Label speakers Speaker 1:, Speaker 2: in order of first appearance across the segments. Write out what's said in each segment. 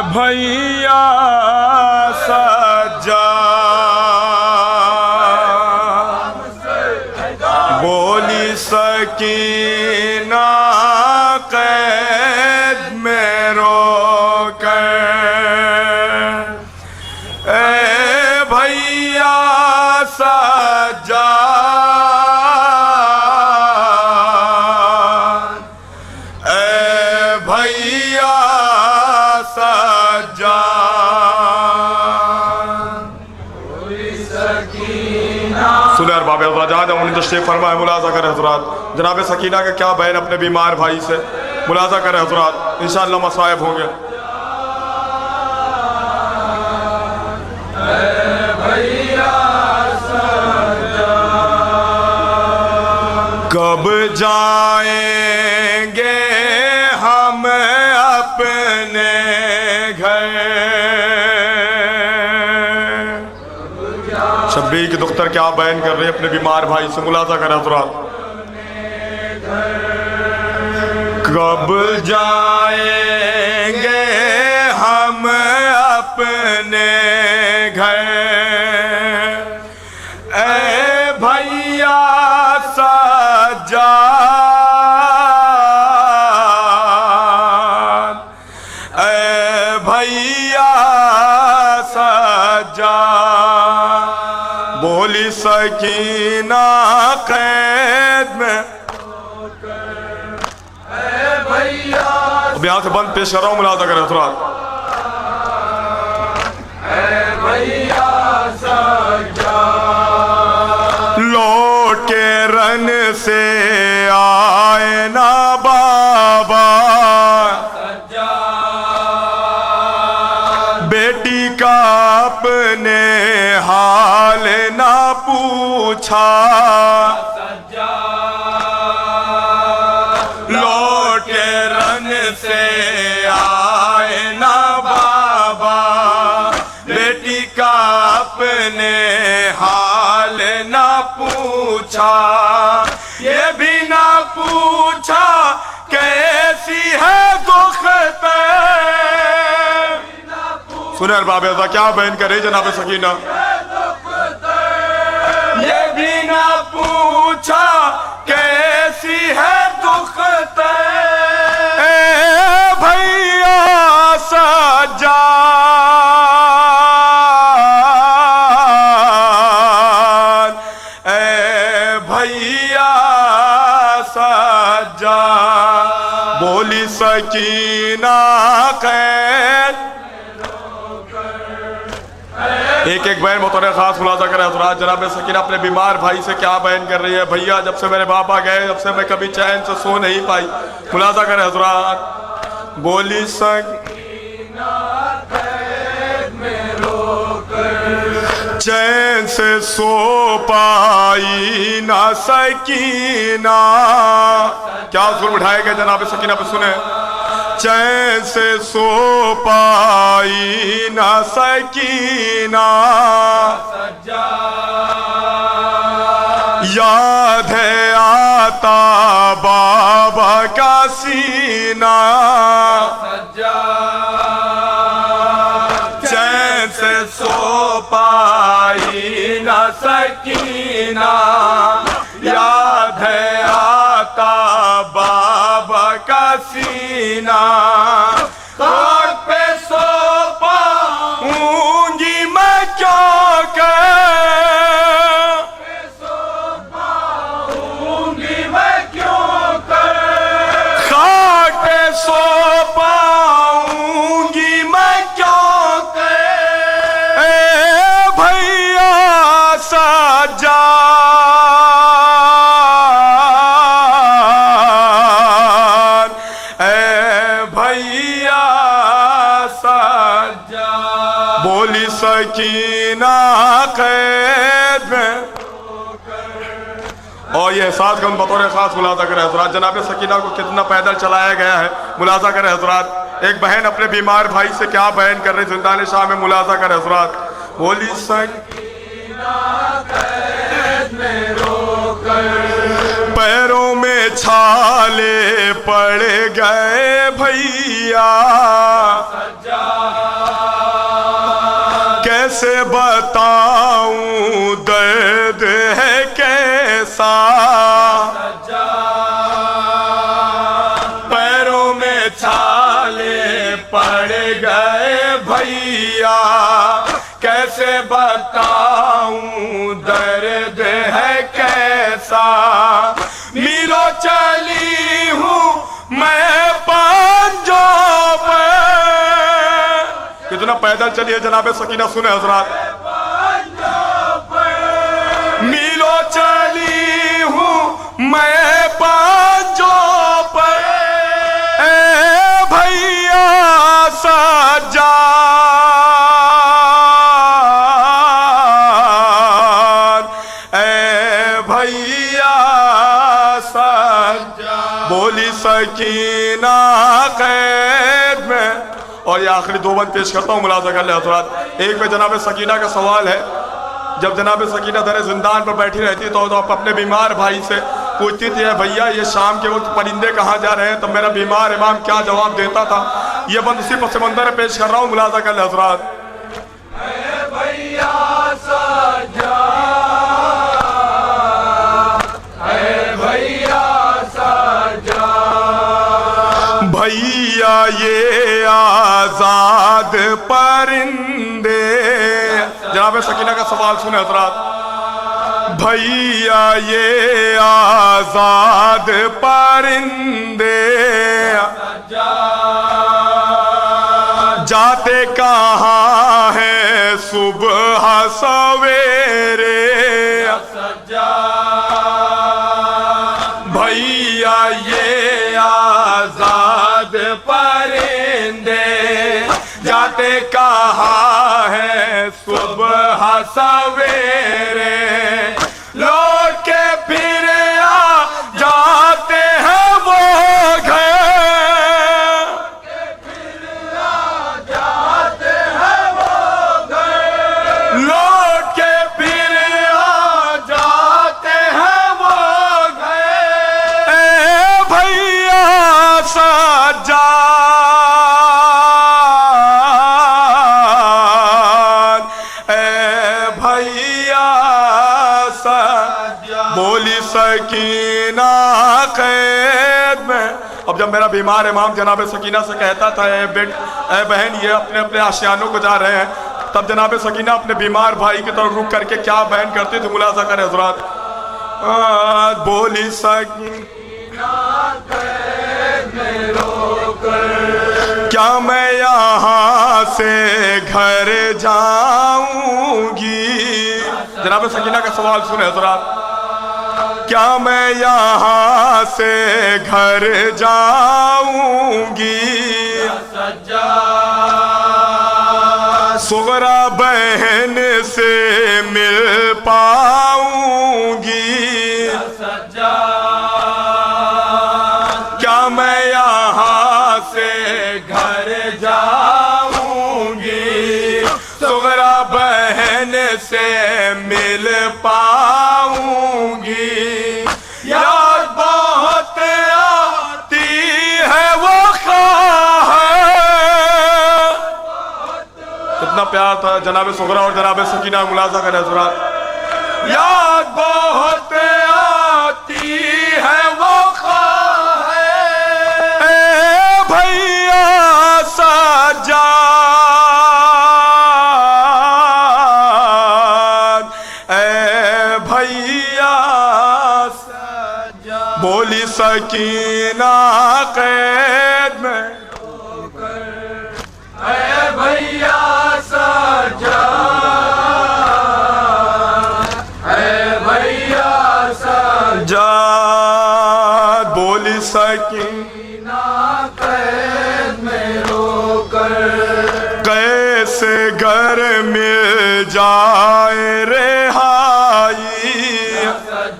Speaker 1: भैया सज्जाद बोली सकीना कैद में रोकर भैया सज्जाद भैया सुनर बाबे शेख फरमाए मुलाजा कर हजरात जनाब सकीना का क्या बहन अपने बीमार भाई से मुलाजा कर हजरात इंशाअल्लाह मसायब होंगे। कब जाएंगे हम अपने घर शब्बीर की दुख्तर क्या बयान कर रहे हैं अपने बीमार भाई से मुलाजा कर हजरात। कब जाएंगे हम अपने घर भैया सज्जाद भैया सज्जाद बोली सकीना कैद में अब यहाँ से बंद पेश कर रहा हूँ मुलाजा कर हजरात। लौट के रन से आए ना बाबा बेटी का अपने हाल ना पूछा लौट के रन से आए ना बाबा बेटी का अपने हाल ना पूछा ये भी ना पूछा कैसी है दुखते सुनर बाबे क्या बहन करे जनाब सकीना ये भी ना पूछा कैसी है दुखते भैया सज्जाद भैया सज्जाद बोली सकीना कैद एक एक बहन बतौर खास मुलाजा करे हजरात। जनाब सकीना अपने बीमार भाई से क्या बयान कर रही है भैया जब से मेरे बाबा गए जब से मैं कभी चैन से सो नहीं पाई मुलाजा करे हजरात। बोली सकीना चैन से सो पाई ना सकीना क्या जुल्म उठाए गए जनाब सकीना पे सुने चैन से सो पाई ना सकीना याद है आता बाबा का सीना चैन से सो पाई ना सकीना याद है आता बाबा का सीना खाक पे सो पाऊंगी मैं क्यों खाक पे सो पाऊंगी मैं क्यों भैया सज्जाद भैया सज्जाद बोली सकीना कैद में और ये एहसास का बतौर खास मुलाजा करे हजरात। जनाब सकीना को कितना पैदल चलाया गया है मुलाजा करे हजरात। एक बहन अपने बीमार भाई से क्या बयान कर रही जिंदान शाह में मुलाजा करे हजरात। बोली सकीना कैद में रोकर पैरों में छाले पड़ गए भैया कैसे बताऊं दर्द है कैसा, पैरों में छाले पड़ गए भैया, कैसे बताऊं दर्द है कैसा। मीलों चली हूँ मैं पंजों पे, कितना पैदल चली है जनाबे सकीना, सुने हजरात। मीलों चली हूँ मैं पंजों पे, ए भैया सज्जाद, ए भैया सज्जाद। बोली सकीना कैद में। और ये आखिरी दो बंद पेश करता हूँ मुलाजा कर ले हज़रात। एक में जनाब सकीना का सवाल है, जब जनाब सकीना दर जिंदान पर बैठी रहती तो अपने बीमार भाई से पूछती थी, भैया ये शाम के वक्त परिंदे कहाँ जा रहे हैं, तब मेरा बीमार इमाम क्या जवाब देता था। ये बंद उसी पस मंजर में पेश कर रहा हूँ, मुलाजा कर ले हज़रात। भैया ये आजाद परिंदे, जनाब सकीना का सवाल सुने हज़रात। भैया ये आजाद परिंदे जाते कहाँ हैं सुबह सवेरे, भैया ये आजाद परिंदे जाते कहाँ हैं सुबह सवेरे, लौट के फिर आ जाते हैं वो घर, लौट के फिर आ जाते हैं वो घर। ए भैया सज्जाद, ए भैया सज्जाद। बोली सकीना कैद में। अब जब मेरा बीमार इमाम जनाब सकीना से कहता था, ए बहन ये अपने अपने आशियानों को जा रहे हैं, तब जनाब सकीना अपने बीमार भाई की तरफ रुक करके क्या बहन करती थी, मुलाजा करें हज़रात। बोली सकीना क्या मैं यहाँ से घर जाऊंगी, जनाब सकीना का सवाल सुने हज़रात। क्या मैं यहाँ से घर जाऊंगी, सुगरा बहन से मिल पाऊंगी, क्या मैं यहाँ से घर जाऊंगी, सुगरा बहन से मिल पाऊंगी। याद बहुत आती है वो कितना प्यार था जनाब सुगरा और जनाब सकीना, मुलाजा करें हज़रात। याद बहुत आती है वो भैया सज्जाद, ए भैया सज्जाद। बोली सकीना कैद में, ए भैया सज्जाद, ए भैया सज्जाद। बोली सकीना कैद में रोकर कैसे घर मिल जाए रिहाई।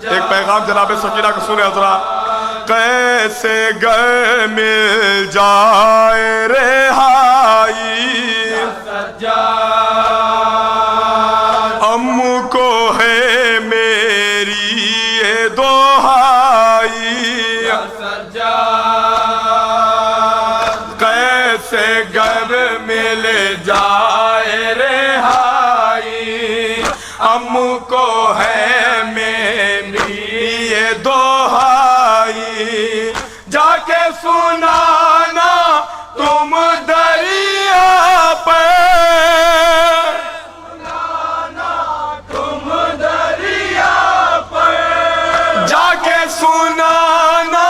Speaker 1: एक पैगाम जनाब सकीना को सुने हज़रात। कैसे घर मिल जाए रिहाई, अम्मू को है मेरी ये दोहाई, कैसे घर मिल जाए रिहाई। हमको है मेरी ये दोहाई, जाके सुनाना तुम दरिया पे, सुनाना तुम दरिया पे, जाके सुनाना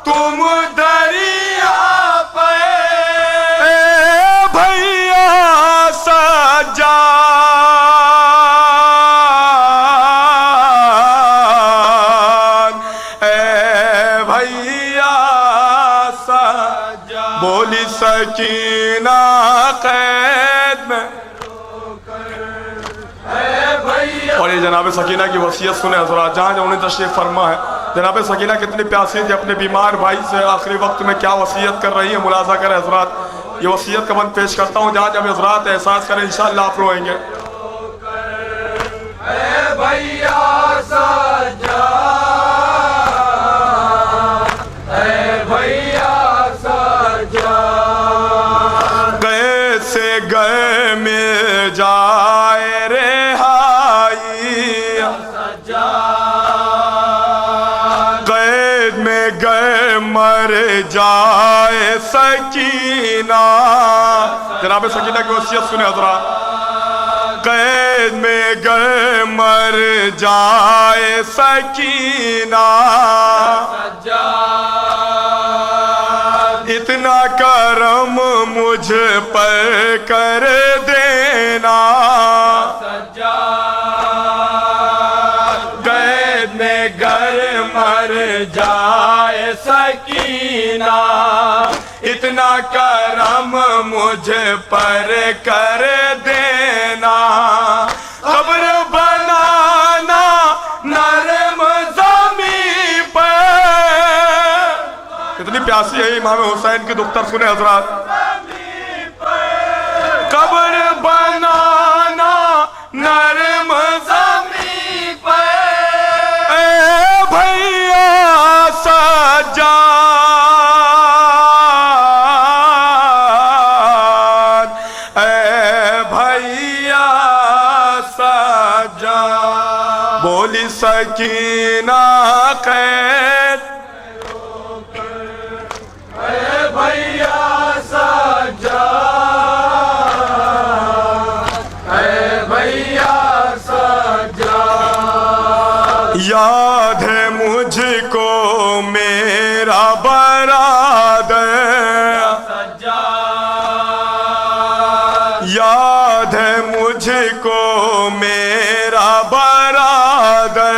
Speaker 1: तुम दरिया पे। भैया सज्जाद, भैया सज्जाद, बोली सकीना कैद में। और ये जनाब सकीना की वसीयत सुने हज़रात, जहाँ जहाँ उन्हें तशरीफ फरमा है। जनाब सकीना कितनी प्यासी थी, अपने बीमार भाई से आखिरी वक्त में क्या वसीयत कर रही है, मुलाजा करें हज़रात। ये वसीयत का बंद पेश करता हूँ, जहाँ जब हज़रात एहसास करें इंशाअल्लाह आप रोएंगे। भैया सज्जाद, भैया सज्जाद, कैसे गए मिल जाए रेहाई, कैद में गए मर जाए सकीना। जनाब सकीना की वसीयत सुने हज़रात, कैद में गए मर जाए सकीना, इतना करम मुझ पर कर देना, कैद में गए मर जाए सकीना, इतना करम मुझ पर कर देना, कब्र बनाना नरम ज़मीं पर। कितनी प्यासी है इमाम हुसैन की दुख्तर, सुने हज़रात। कब्र बनाना नरम ज़मीं पर, भैया सज्जाद, भैया सज्जाद, बोली सकीना कैद, भैया सज्जाद, भैया सज्जाद, याद है मुझको मेरा बरादर, याद है मुझको मेरा बरादर,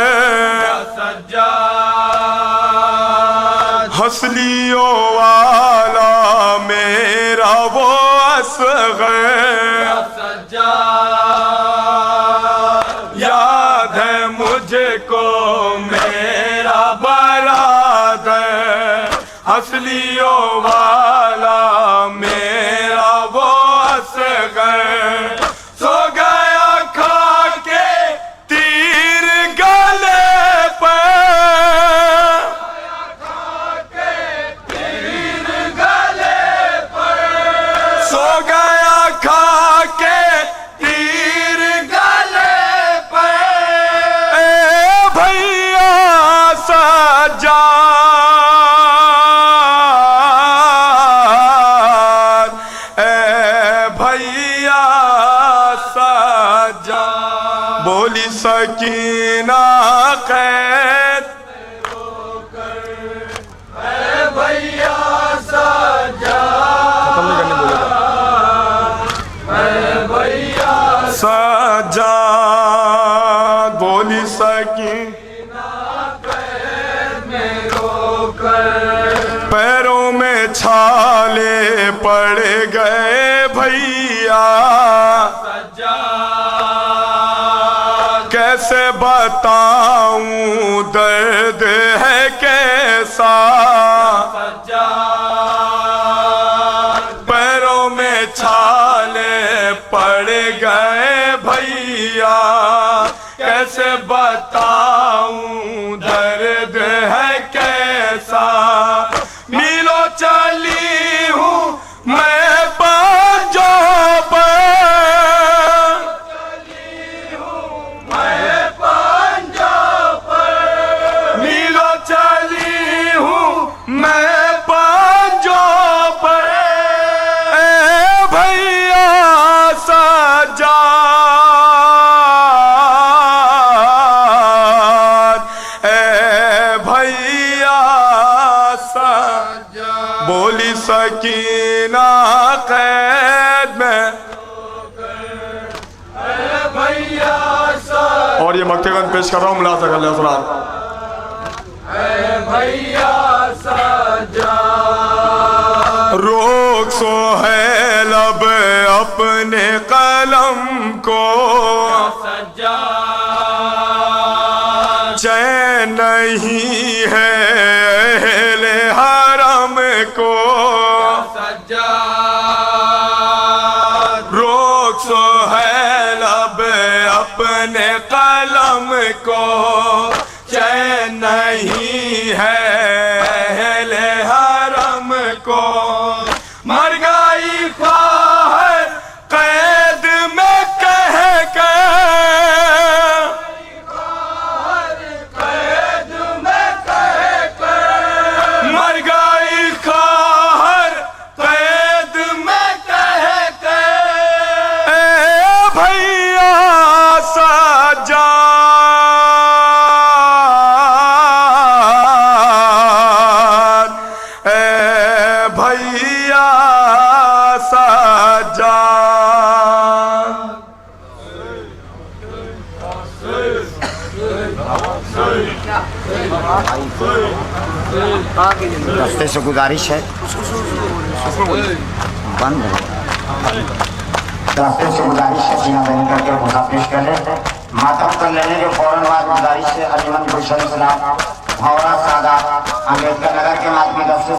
Speaker 1: हसलियों वाला मेरा वो असग़र, याद है मुझको मेरा बरादर, हसलियों वाला मेरा वो असग़र, सो गया खा के तीर गले पर, सो गया खा के तीर गले पे, भैया सज्जाद, भैया सज्जाद, बोली सकीना कैद, भैया सज्जाद, सज्जाद, बोली सकीना कैद में रोकर, पैरों में छाले पड़ गए भैया, कैसे बताऊं दर्द है कैसा, पैरों में छाले पड़ गए भैया, कैसे बताऊं दर्द है कैसा, मीलों चली हूँ मैं बाजों पर, कैद में। और ये मक्तेगन पेश कर रहा हूँ मुलाजा कर ले हज़रात। रोक सो है लब अपने कलम को, चैन नहीं है अहले हरम को। रोक सो है लब अपने कलम को, चैन नहीं है अहले हरम को। मर गई ख्वाहिश कैद में कह के, मर गई ख्वाहिश कैद में कह के। ए भैया सज्जाद, ए भैया सज्जाद।
Speaker 2: रास्ते से गुजारिश है, बंद है। रास्ते से गुजारिश है सीना बंद करके मुसा पेश कर ले। मातम कर लेने के फौरन बाद गुजारिश है अलीमन गुलशन सलाम भौरा सादा अम्बेडकर नगर